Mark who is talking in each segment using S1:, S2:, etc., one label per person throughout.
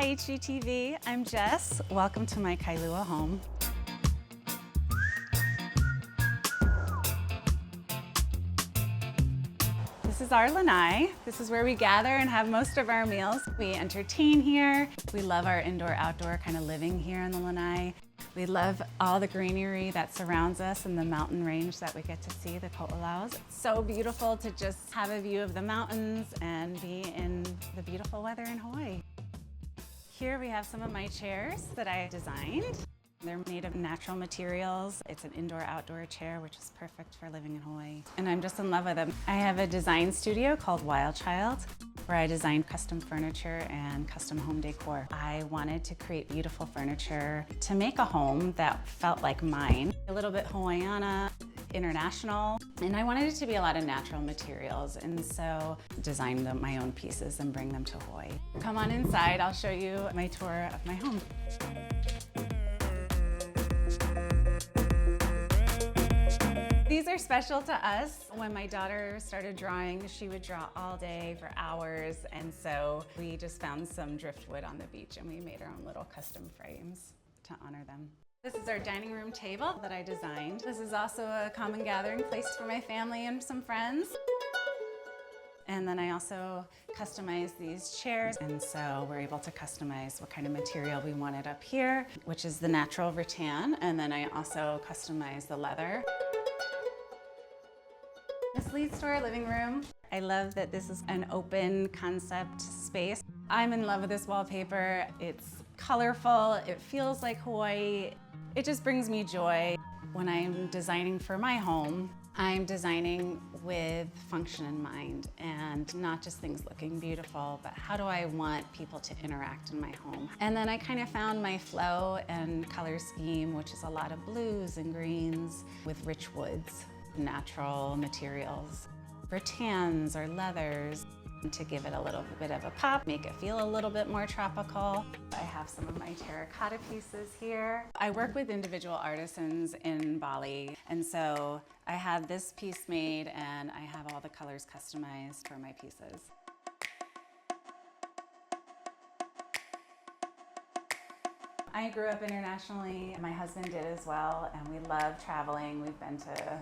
S1: HGTV, I'm Jess. Welcome to my Kailua home. This is our lanai. This is where we gather and have most of our meals. We entertain here. We love our indoor-outdoor kind of living here in the lanai. We love all the greenery that surrounds us and the mountain range that we get to see, the ko'olaus. It's so beautiful to just have a view of the mountains and be in the beautiful weather in Hawaii. Here we have some of my chairs that I designed. They're made of natural materials. It's an indoor-outdoor chair, which is perfect for living in Hawaii. And I'm just in love with them. I have a design studio called Wild Child, where I design custom furniture and custom home decor. I wanted to create beautiful furniture to make a home that felt like mine. A little bit Hawaiiana, international, and I wanted it to be a lot of natural materials, and so designed my own pieces and bring them to Hawaii. Come on inside, I'll show you my tour of my home. These are special to us. When my daughter started drawing, she would draw all day for hours, and so we just found some driftwood on the beach and we made our own little custom frames to honor them. This is our dining room table that I designed. This is also a common gathering place for my family and some friends. And then I also customized these chairs, and so we're able to customize what kind of material we wanted up here, which is the natural rattan, and then I also customized the leather. This leads to our living room. I love that this is an open concept space. I'm in love with this wallpaper. It's colorful, it feels like Hawaii. It just brings me joy. When I'm designing for my home, I'm designing with function in mind and not just things looking beautiful, but how do I want people to interact in my home? And then I kind of found my flow and color scheme, which is a lot of blues and greens with rich woods, natural materials, rattans or leathers, to give it a little bit of a pop, make it feel a little bit more tropical. I have some of my terracotta pieces here. I work with individual artisans in Bali, and so I had this piece made and I have all the colors customized for my pieces. I grew up internationally. My husband did as well, and we love traveling. We've been to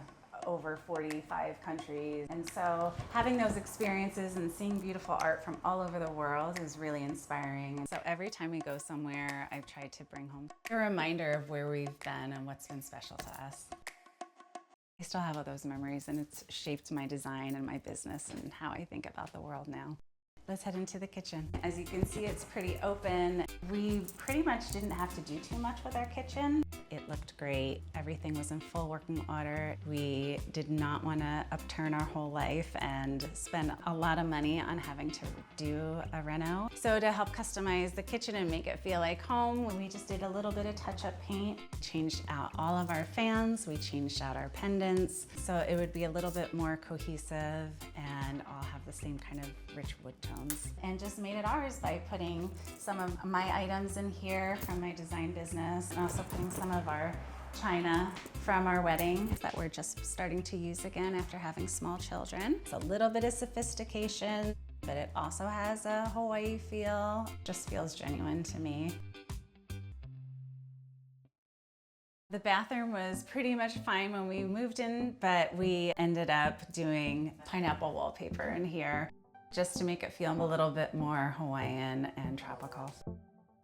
S1: over 45 countries. And so having those experiences and seeing beautiful art from all over the world is really inspiring. So every time we go somewhere, I've tried to bring home a reminder of where we've been and what's been special to us. I still have all those memories, and it's shaped my design and my business and how I think about the world now. Let's head into the kitchen. As you can see, it's pretty open. We pretty much didn't have to do too much with our kitchen. It looked great. Everything was in full working order. We did not want to upturn our whole life and spend a lot of money on having to do a reno. So to help customize the kitchen and make it feel like home, we just did a little bit of touch-up paint. Changed out all of our fans. We changed out our pendants. So it would be a little bit more cohesive and all have the same kind of rich wood tones. And just made it ours by putting some of my items in here from my design business, and also putting some of our china from our wedding that we're just starting to use again after having small children. It's a little bit of sophistication, but it also has a Hawaii feel. Just feels genuine to me. The bathroom was pretty much fine when we moved in, but we ended up doing pineapple wallpaper in here just to make it feel a little bit more Hawaiian and tropical.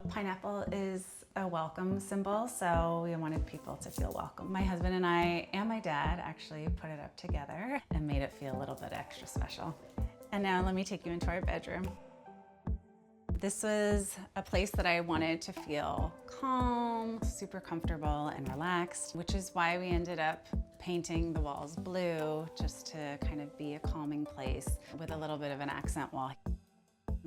S1: Pineapple is a welcome symbol, so we wanted people to feel welcome. My husband and I and my dad actually put it up together and made it feel a little bit extra special. And now let me take you into our bedroom. This was a place that I wanted to feel calm, super comfortable and relaxed, which is why we ended up painting the walls blue, just to kind of be a calming place with a little bit of an accent wall.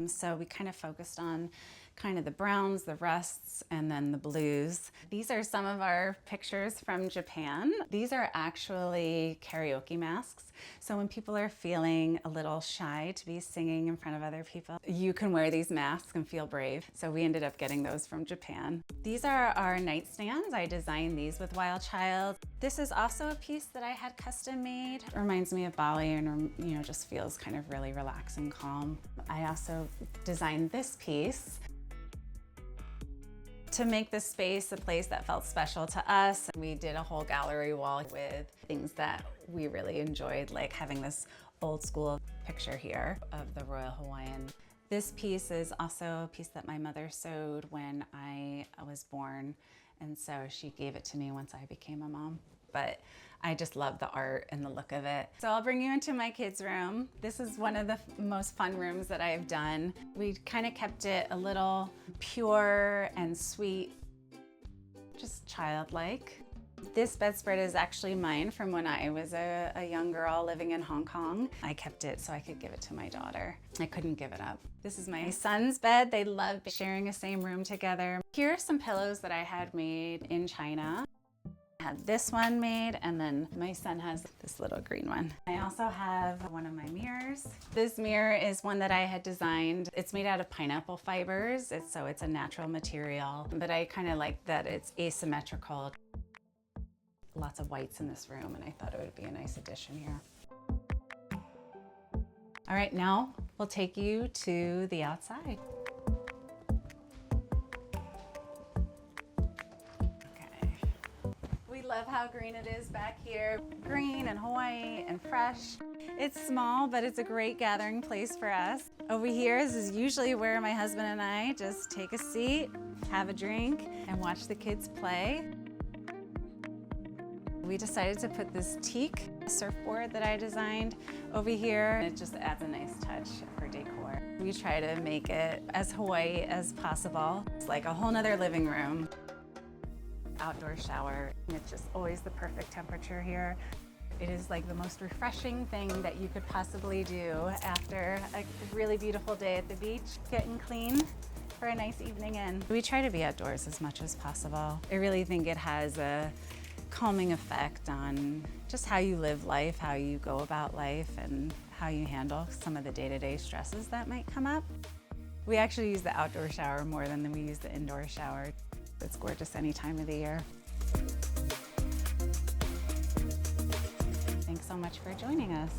S1: So we kind of focused on kind of the browns, the rusts, and then the blues. These are some of our pictures from Japan. These are actually karaoke masks. So when people are feeling a little shy to be singing in front of other people, you can wear these masks and feel brave. So we ended up getting those from Japan. These are our nightstands. I designed these with Wild Child. This is also a piece that I had custom made. It reminds me of Bali and just feels kind of really relaxed and calm. I also designed this piece. To make this space a place that felt special to us, we did a whole gallery wall with things that we really enjoyed, like having this old school picture here of the Royal Hawaiian. This piece is also a piece that my mother sewed when I was born, and so she gave it to me once I became a mom. But I just love the art and the look of it. So I'll bring you into my kids' room. This is one of the most fun rooms that I've done. We kind of kept it a little pure and sweet, just childlike. This bedspread is actually mine from when I was a young girl living in Hong Kong. I kept it so I could give it to my daughter. I couldn't give it up. This is my son's bed. They love sharing a same room together. Here are some pillows that I had made in China. I had this one made, and then my son has this little green one. I also have one of my mirrors. This mirror is one that I had designed. It's made out of pineapple fibers, so it's a natural material, but I kind of like that it's asymmetrical. Lots of whites in this room, and I thought it would be a nice addition here. All right, now we'll take you to the outside. Love how green it is back here. Green and Hawaii and fresh. It's small, but it's a great gathering place for us. Over here is usually where my husband and I just take a seat, have a drink, and watch the kids play. We decided to put this teak surfboard that I designed over here. It just adds a nice touch for decor. We try to make it as Hawaii as possible. It's like a whole nother living room. Outdoor shower. It's just always the perfect temperature here. It is like the most refreshing thing that you could possibly do after a really beautiful day at the beach, getting clean for a nice evening in. We try to be outdoors as much as possible. I really think it has a calming effect on just how you live life, how you go about life, and how you handle some of the day-to-day stresses that might come up. We actually use the outdoor shower more than we use the indoor shower. It's gorgeous any time of the year. Thanks so much for joining us.